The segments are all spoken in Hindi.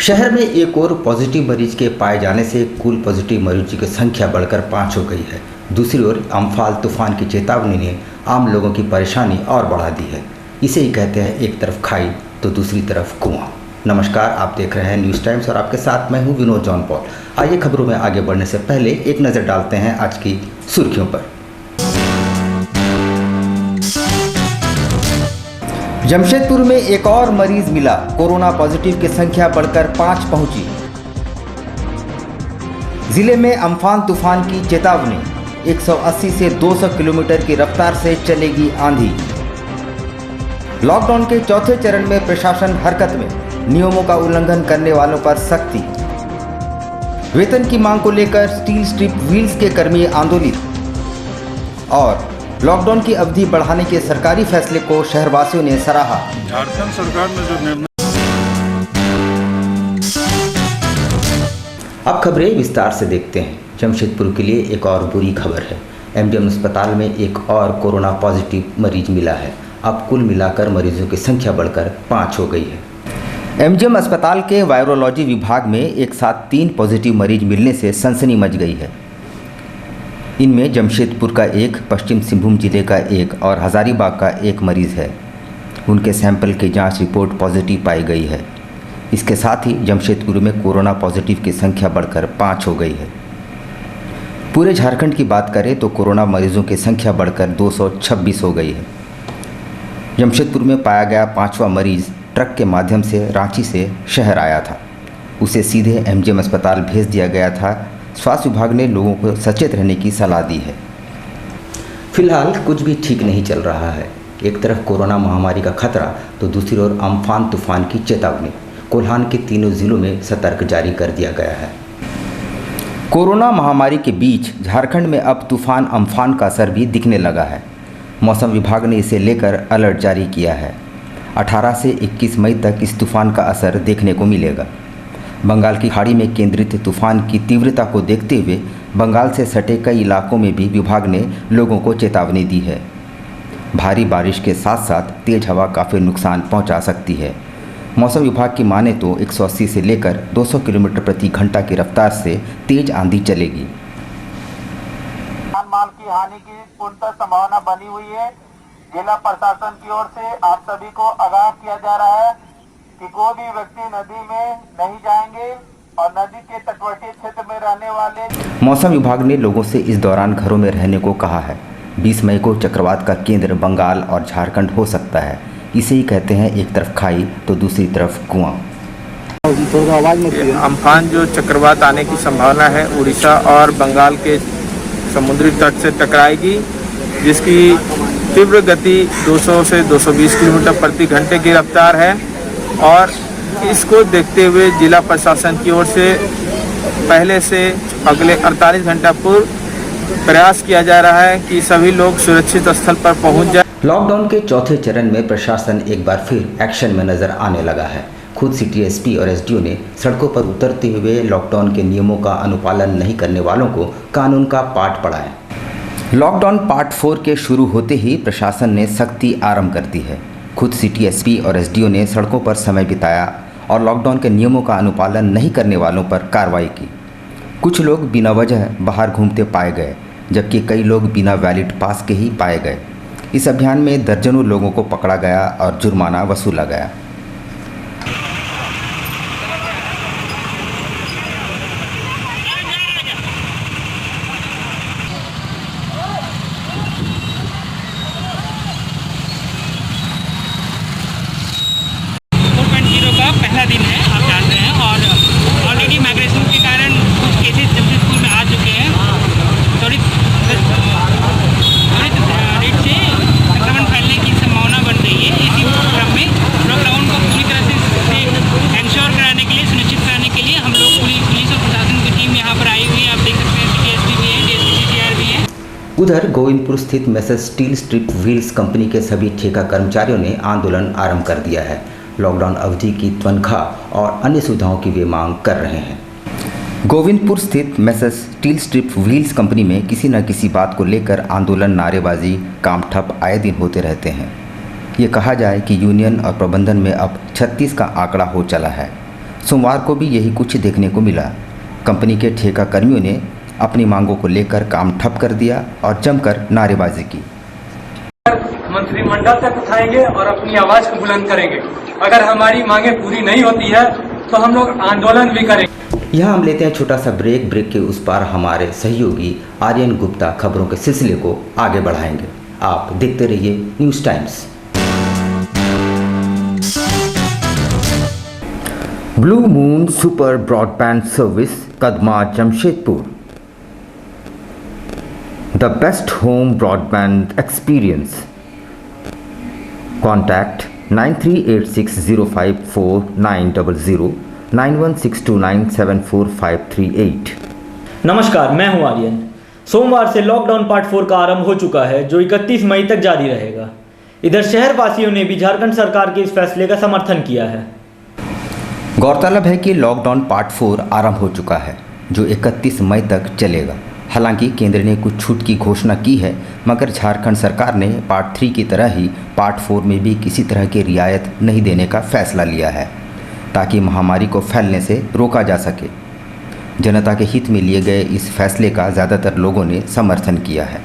शहर में एक और पॉजिटिव मरीज के पाए जाने से कुल पॉजिटिव मरीजों की संख्या बढ़कर 5 हो गई है। दूसरी ओर अम्फान तूफान की चेतावनी ने आम लोगों की परेशानी और बढ़ा दी है। इसे ही कहते हैं एक तरफ खाई तो दूसरी तरफ कुआं। नमस्कार, आप देख रहे हैं न्यूज़ टाइम्स और आपके साथ मैं हूं विनोद जॉन पॉल। आइए खबरों में आगे बढ़ने से पहले एक नज़र डालते हैं आज की सुर्खियों पर। जमशेदपुर में एक और मरीज मिला, कोरोना पॉजिटिव की संख्या बढ़कर 5 पहुंची। जिले में अम्फान तूफान की चेतावनी, 180 से 200 किलोमीटर की रफ्तार से चलेगी आंधी। लॉकडाउन के चौथे चरण में प्रशासन हरकत में, नियमों का उल्लंघन करने वालों पर सख्ती। वेतन की मांग को लेकर स्टील स्ट्रिप व्हील्स के कर्मी आंदोलित। और लॉकडाउन की अवधि बढ़ाने के सरकारी फैसले को शहरवासियों ने सराहा। झारखंड सरकार ने जो निर्णय। अब खबरें विस्तार से देखते हैं। जमशेदपुर के लिए एक और बुरी खबर है। एमजीएम अस्पताल में एक और कोरोना पॉजिटिव मरीज मिला है। अब कुल मिलाकर मरीजों की संख्या बढ़कर 5 हो गई है। एमजीएम अस्पताल के वायरोलॉजी विभाग में एक साथ 3 पॉजिटिव मरीज मिलने से सनसनी मच गई है। इनमें जमशेदपुर का एक, पश्चिम सिंहभूम जिले का एक और हजारीबाग का एक मरीज़ है। उनके सैंपल की जांच रिपोर्ट पॉजिटिव पाई गई है। इसके साथ ही जमशेदपुर में कोरोना पॉजिटिव की संख्या बढ़कर 5 हो गई है। पूरे झारखंड की बात करें तो कोरोना मरीजों की संख्या बढ़कर 226 हो गई है। जमशेदपुर में पाया गया 5वां मरीज़ ट्रक के माध्यम से रांची से शहर आया था। उसे सीधे एमजीएम अस्पताल भेज दिया गया था। स्वास्थ्य विभाग ने लोगों को सचेत रहने की सलाह दी है। फिलहाल कुछ भी ठीक नहीं चल रहा है। एक तरफ कोरोना महामारी का खतरा तो दूसरी ओर अम्फान तूफान की चेतावनी। कोल्हान के तीनों जिलों में सतर्क जारी कर दिया गया है। कोरोना महामारी के बीच झारखंड में अब तूफान अम्फान का असर भी दिखने लगा है। मौसम विभाग ने इसे लेकर अलर्ट जारी किया है। 18 से 21 मई तक इस तूफान का असर देखने को मिलेगा। बंगाल की खाड़ी में केंद्रित तूफान की तीव्रता को देखते हुए बंगाल से सटे कई इलाकों में भी विभाग ने लोगों को चेतावनी दी है। भारी बारिश के साथ साथ तेज हवा काफ़ी नुकसान पहुंचा सकती है। मौसम विभाग की माने तो 180 से लेकर 200 किलोमीटर प्रति घंटा की रफ्तार से तेज आंधी चलेगी। माल की हानि की पूर्णतः संभावना बनी हुई है। जिला प्रशासन की ओर से आप सभी को आगाह किया जा रहा है कि कोई भी व्यक्ति नदी में नहीं जाएंगे और नदी के तटवर्ती क्षेत्र में रहने वाले। मौसम विभाग ने लोगों से इस दौरान घरों में रहने को कहा है। 20 मई को चक्रवात का केंद्र बंगाल और झारखंड हो सकता है। इसे ही कहते हैं एक तरफ खाई तो दूसरी तरफ कुआं। अम्फान जो चक्रवात आने की संभावना है, उड़ीसा और बंगाल के समुद्री तट से टकराएगी, जिसकी तीव्र गति 200 से 220 किलोमीटर प्रति घंटे की रफ्तार है। और इसको देखते हुए जिला प्रशासन की ओर से पहले से अगले 48 घंटा पूर्व प्रयास किया जा रहा है कि सभी लोग सुरक्षित स्थल पर पहुंच जाए। लॉकडाउन के चौथे चरण में प्रशासन एक बार फिर एक्शन में नजर आने लगा है। खुद सिटी एसपी और एसडीओ ने सड़कों पर उतरते हुए लॉकडाउन के नियमों का अनुपालन नहीं करने वालों को कानून का पाठ पढ़ाया। लॉकडाउन पार्ट 4 के शुरू होते ही प्रशासन ने सख्ती आरंभ कर दी है। खुद सिटी एसपी और एसडीओ ने सड़कों पर समय बिताया और लॉकडाउन के नियमों का अनुपालन नहीं करने वालों पर कार्रवाई की। कुछ लोग बिना वजह बाहर घूमते पाए गए, जबकि कई लोग बिना वैलिड पास के ही पाए गए। इस अभियान में दर्जनों लोगों को पकड़ा गया और जुर्माना वसूला गया। का पहला दिन है, आप जानते हैं, और ऑलरेडी माइग्रेशन के कारण कुछ केसेस जमशेदपुर में आ चुके हैं। त्वरित रेट से संक्रमण फैलने की संभावना बन रही है। इसी क्रम में लॉकडाउन को पूरी तरह से इंश्योर कराने के लिए, सुनिश्चित कराने के लिए हम लोग पुलिस और प्रशासन की टीम यहाँ पर आई हुई है। आप देख सकते हैं सिटी एसपी भी है, डीएसपी भी है। उधर गोविंदपुर स्थित message steel strip wheels company के सभी ठेका कर्मचारियों ने आंदोलन आरंभ कर दिया है। लॉकडाउन अवधि की तनख्वाह और अन्य सुविधाओं की वे मांग कर रहे हैं। गोविंदपुर स्थित message steel strip wheels company में किसी न किसी बात को लेकर आंदोलन, नारेबाजी, काम ठप आए दिन होते रहते हैं। ये कहा जाए कि यूनियन और प्रबंधन में अब 36 का आंकड़ा हो चला है। सोमवार को भी यही कुछ देखने को मिला। कंपनी के ठेका कर्मियों ने अपनी मांगों को लेकर काम ठप कर दिया और जमकर नारेबाजी की। मंत्रिमंडल तक उठाएंगे और अपनी आवाज को बुलंद करेंगे। अगर हमारी मांगे पूरी नहीं होती है तो हम लोग आंदोलन भी करेंगे। यहाँ हम लेते हैं छोटा सा ब्रेक। ब्रेक के उस पार हमारे सहयोगी आर्यन गुप्ता खबरों के सिलसिले को आगे बढ़ाएंगे। आप देखते रहिए news times. Blue moon super broadband service Kadma Jamshedpur, the best home broadband experience. Contact 9386054900 9162974538। नमस्कार, मैं हूं आर्यन। सोमवार से लॉकडाउन पार्ट 4 का आरंभ हो चुका है, जो 31 मई तक जारी रहेगा। इधर शहर वासियों ने भी झारखंड सरकार के इस फैसले का समर्थन किया है। गौरतलब है कि लॉकडाउन पार्ट 4 आरंभ हो चुका है, जो 31 मई तक चलेगा। हालांकि केंद्र ने कुछ छूट की घोषणा की है, मगर झारखंड सरकार ने पार्ट 3 की तरह ही पार्ट 4 में भी किसी तरह की रियायत नहीं देने का फैसला लिया है, ताकि महामारी को फैलने से रोका जा सके। जनता के हित में लिए गए इस फैसले का ज़्यादातर लोगों ने समर्थन किया है।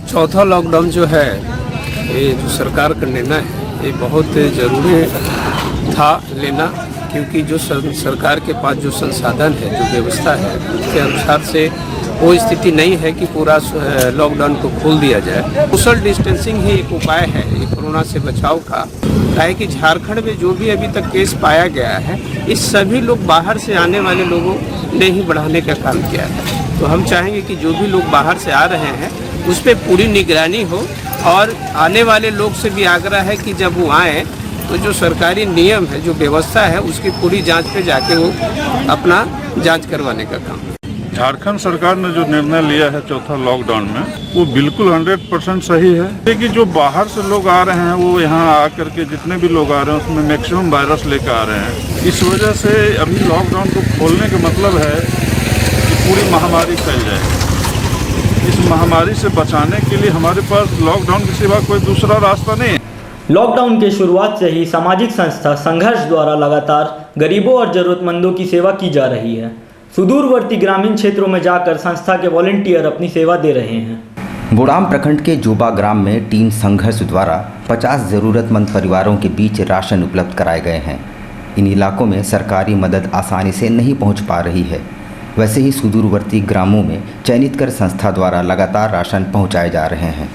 चौथा लॉकडाउन जो है, ये जो सरकार का निर्णय है, ये बहुत ज़रूरी था लेना, क्योंकि जो सरकार के पास जो संसाधन है, जो व्यवस्था है, उसके अनुसार से वो स्थिति नहीं है कि पूरा लॉकडाउन को खोल दिया जाए। सोशल डिस्टेंसिंग ही एक उपाय है ये कोरोना से बचाव का। है कि झारखंड में जो भी अभी तक केस पाया गया है, इस सभी लोग बाहर से आने वाले लोगों ने ही बढ़ाने का काम किया है। तो हम चाहेंगे कि जो भी लोग बाहर से आ रहे हैं उस पर पूरी निगरानी हो, और आने वाले लोग से भी आग्रह है कि जब वो आएँ तो जो सरकारी नियम है, जो व्यवस्था है, उसकी पूरी जांच पे जाके वो अपना जांच करवाने का काम। झारखंड सरकार ने जो निर्णय लिया है चौथा लॉकडाउन में, वो बिल्कुल 100% सही है। देखिए, जो बाहर से लोग आ रहे हैं, वो यहाँ आकर के जितने भी लोग आ रहे हैं उसमें मैक्सिमम वायरस लेकर आ रहे हैं। इस वजह से अभी लॉकडाउन को खोलने का मतलब है कि पूरी महामारी फैल जाएगी। इस महामारी से बचाने के लिए हमारे पास लॉकडाउन के सिवा कोई दूसरा रास्ता नहीं है। लॉकडाउन की शुरुआत से ही सामाजिक संस्था संघर्ष द्वारा लगातार गरीबों और जरूरतमंदों की सेवा की जा रही है। सुदूरवर्ती ग्रामीण क्षेत्रों में जाकर संस्था के वॉलंटियर अपनी सेवा दे रहे हैं। बोड़ाम प्रखंड के जोबा ग्राम में टीम संघर्ष द्वारा 50 ज़रूरतमंद परिवारों के बीच राशन उपलब्ध कराए गए हैं। इन इलाकों में सरकारी मदद आसानी से नहीं पहुंच पा रही है। वैसे ही सुदूरवर्ती ग्रामों में चयनित कर संस्था द्वारा लगातार राशन पहुँचाए जा रहे हैं।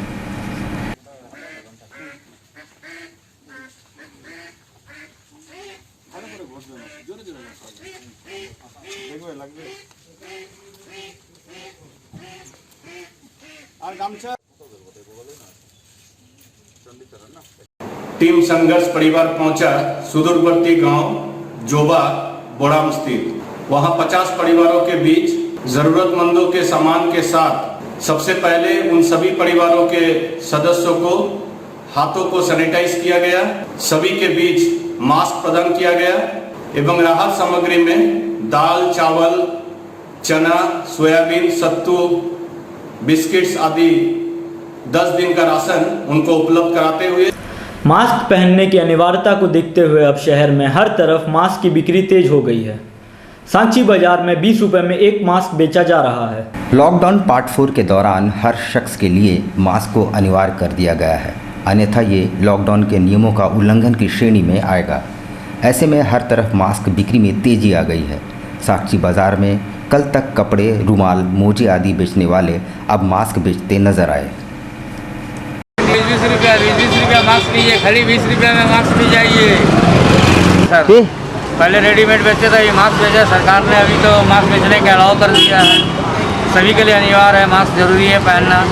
टीम संघर्ष परिवार पहुंचा सुदूरवर्ती गांव जोबा बोड़ाम स्थित। वहां 50 परिवारों के बीच जरूरतमंदों के सामान के साथ सबसे पहले उन सभी परिवारों के सदस्यों को हाथों को सैनिटाइज किया गया, सभी के बीच मास्क प्रदान किया गया एवं राहत सामग्री में दाल, चावल, चना, सोयाबीन, सत्तू, बिस्किट्स आदि 10 दिन का राशन उनको उपलब्ध कराते हुए मास्क पहनने की अनिवार्यता को देखते हुए अब शहर में हर तरफ मास्क की बिक्री तेज हो गई है। सांची बाजार में 20 रुपए में एक मास्क बेचा जा रहा है। लॉकडाउन पार्ट 4 के दौरान हर शख्स के लिए मास्क को अनिवार्य कर दिया गया है, अन्यथा ये लॉकडाउन के नियमों का उल्लंघन की श्रेणी में आएगा। ऐसे में हर तरफ मास्क बिक्री में तेजी आ गई है। सांची बाजार में कल तक कपड़े, रुमाल, मोजे आदि बेचने वाले अब मास्क बेचते नजर आए। 20 रुपया मास्क लीजिए, खाली 20 रुपया में मास्क ली जाइए। सर, पहले रेडीमेड बेचते थे, ये मास्क बेचा सरकार ने, अभी तो मास्क बेचने के अलाउ कर दिया है। सभी के लिए अनिवार्य है, मास्क जरूरी है पहनना।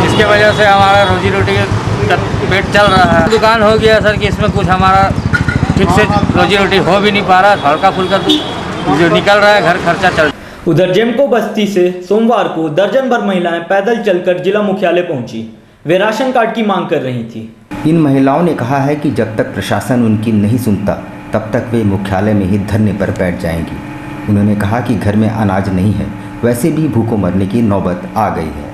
इसके वजह से हमारा रोजी रोटी का पेट चल रहा है। दुकान हो गया सर कि इसमें कुछ हमारा ठीक से रोजी रोटी हो भी नहीं पा रहा, हल्का फुल्का जो निकल रहा है घर खर्चा चल। उधर जेमको बस्ती से सोमवार को दर्जन भर महिलाएं पैदल चलकर जिला मुख्यालय पहुंची। वे राशन कार्ड की मांग कर रही थी। इन महिलाओं ने कहा है कि जब तक प्रशासन उनकी नहीं सुनता तब तक वे मुख्यालय में ही धरने पर बैठ जाएंगी। उन्होंने कहा कि घर में अनाज नहीं है, वैसे भी भूखों मरने की नौबत आ गई है।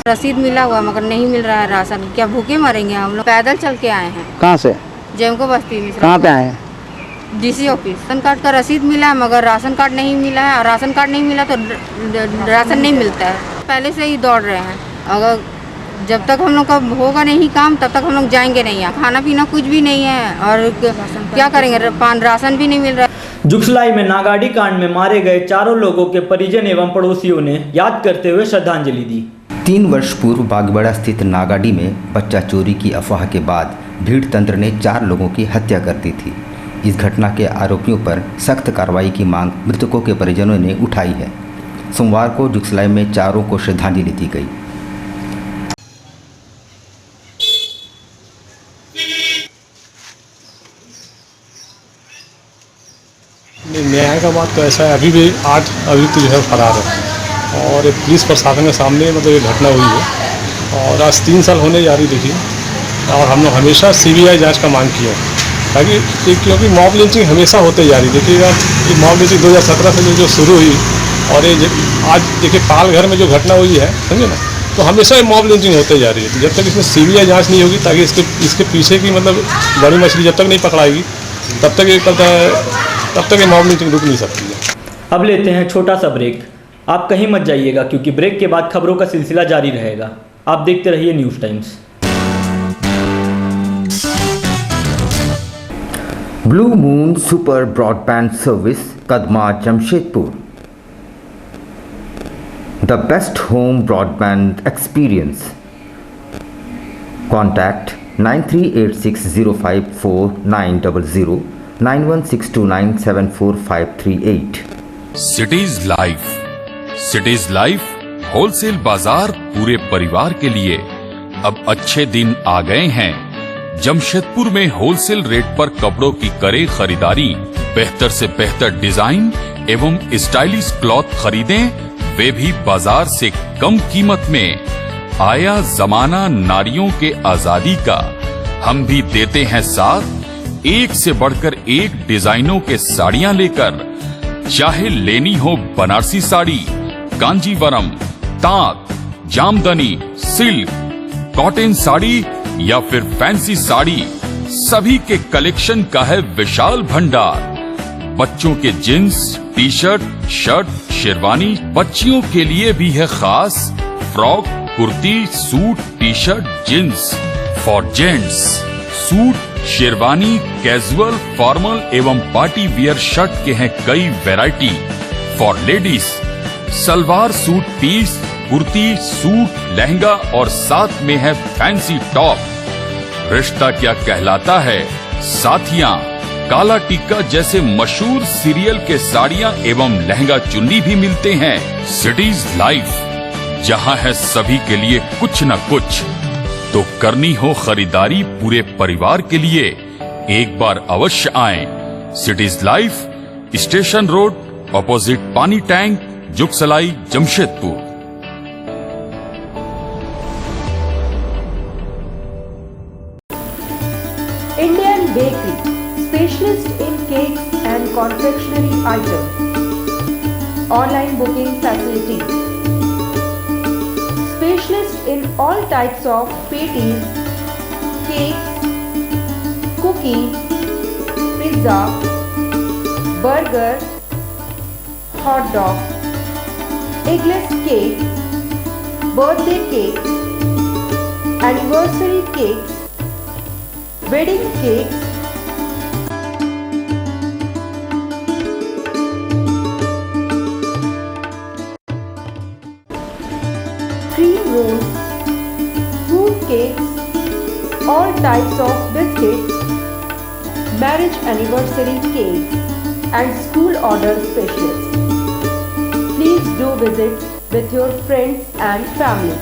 रसीद मिला हुआ मगर नहीं मिल रहा है राशन, क्या भूखे मरेंगे हम लोग। पैदल चल के आए हैं। कहाँ से? जेमको बस्ती में। कहाँ पे आए हैं? डीसी ऑफिस राशन कार्ड का रसीद मिला है मगर राशन कार्ड नहीं मिला है और राशन कार्ड नहीं मिला तो राशन नहीं मिलता है। पहले से ही दौड़ रहे हैं, अगर जब तक हम लोग का होगा नहीं काम तब तक हम लोग जाएंगे नहीं है। खाना पीना कुछ भी नहीं है और क्या करेंगे, राशन भी नहीं मिल रहा है। जुगसलाई में नागाड़ी कांड में मारे गए 4 लोगों के परिजन एवं पड़ोसियों ने याद करते हुए श्रद्धांजलि दी। 3 वर्ष पूर्व बागबड़ा स्थित नागाड़ी में बच्चा चोरी की अफवाह के बाद भीड़ तंत्र ने 4 लोगों की हत्या कर दी थी। इस घटना के आरोपियों पर सख्त कार्रवाई की मांग मृतकों के परिजनों ने उठाई है। सोमवार को जुगसलाई में 4 को श्रद्धांजलि दी गई। न्याय का बात तो ऐसा है, अभी भी 8 अभियुक्त जो है फरार है और पुलिस प्रशासन के सामने मतलब ये घटना हुई है और आज 3 साल होने जा रही देखिए। और हम लोग हमेशा CBI जांच का मांग किया ताकि क्योंकि मॉब लिंचिंग हमेशा होते जा रही। देखिएगा ये मॉब लिंचिंग 2017 से जो शुरू हुई और ये आज देखिए पालघर में जो घटना हुई है, समझे ना, तो हमेशा ये मॉब लिंचिंग होते जा रही है। जब तक इसमें CBI जाँच नहीं होगी ताकि इसके पीछे की मतलब बड़ी मछली जब तक नहीं पकड़ाएगी तब तक ये मॉब लिंचिंग रुक नहीं सकती है। अब लेते हैं छोटा सा ब्रेक। आप कहीं मत जाइएगा क्योंकि ब्रेक के बाद खबरों का सिलसिला जारी रहेगा। आप देखते रहिए news times. Blue moon super broadband service Kadma Jamshedpur, the best home broadband experience. Contact 9386054900 9162974538। Cities life wholesale बाजार पूरे परिवार के लिए अब अच्छे दिन आ गए हैं। जमशेदपुर में होलसेल रेट पर कपड़ों की करें खरीदारी, बेहतर से बेहतर डिजाइन एवं स्टाइलिश क्लॉथ खरीदें, वे भी बाजार से कम कीमत में। आया जमाना नारियों के आजादी का, हम भी देते हैं साथ। एक से बढ़कर एक डिजाइनों के साड़ियां लेकर, चाहे लेनी हो बनारसी साड़ी, कांजीवरम, तांत, जामदनी, सिल्क, कॉटन साड़ी या फिर फैंसी साड़ी, सभी के कलेक्शन का है विशाल भंडार। बच्चों के jeans, T shirt, shirt, sherwani, बच्चियों के लिए भी है खास frock, kurti, suit, T shirt, jeans. For gents suit, sherwani, casual, formal एवं पार्टी वियर शर्ट के हैं कई variety. For ladies salwar suit piece, kurti, suit, lehenga और साथ में है फैंसी टॉप। रिश्ता क्या कहलाता है साथियां, काला टिक्का जैसे मशहूर सीरियल के साड़ियां एवं लहंगा चुन्नी भी मिलते हैं। सिटीज लाइफ, जहां है सभी के लिए कुछ न कुछ। तो करनी हो खरीदारी पूरे परिवार के लिए, एक बार अवश्य आएं। City's life, station road, opposite पानी tank, Jugsalai, Jamshedpur. Indian Bakery, specialist in cakes and confectionery items. Online booking facilities. Specialist in all types of patties, cakes, cookies, pizza, burger, hot dog, eggless cake, birthday cake, anniversary cakes, wedding cakes, cream rolls, fruit cakes, all types of biscuits, marriage anniversary cakes and school order specials. Please do visit with your friends and family.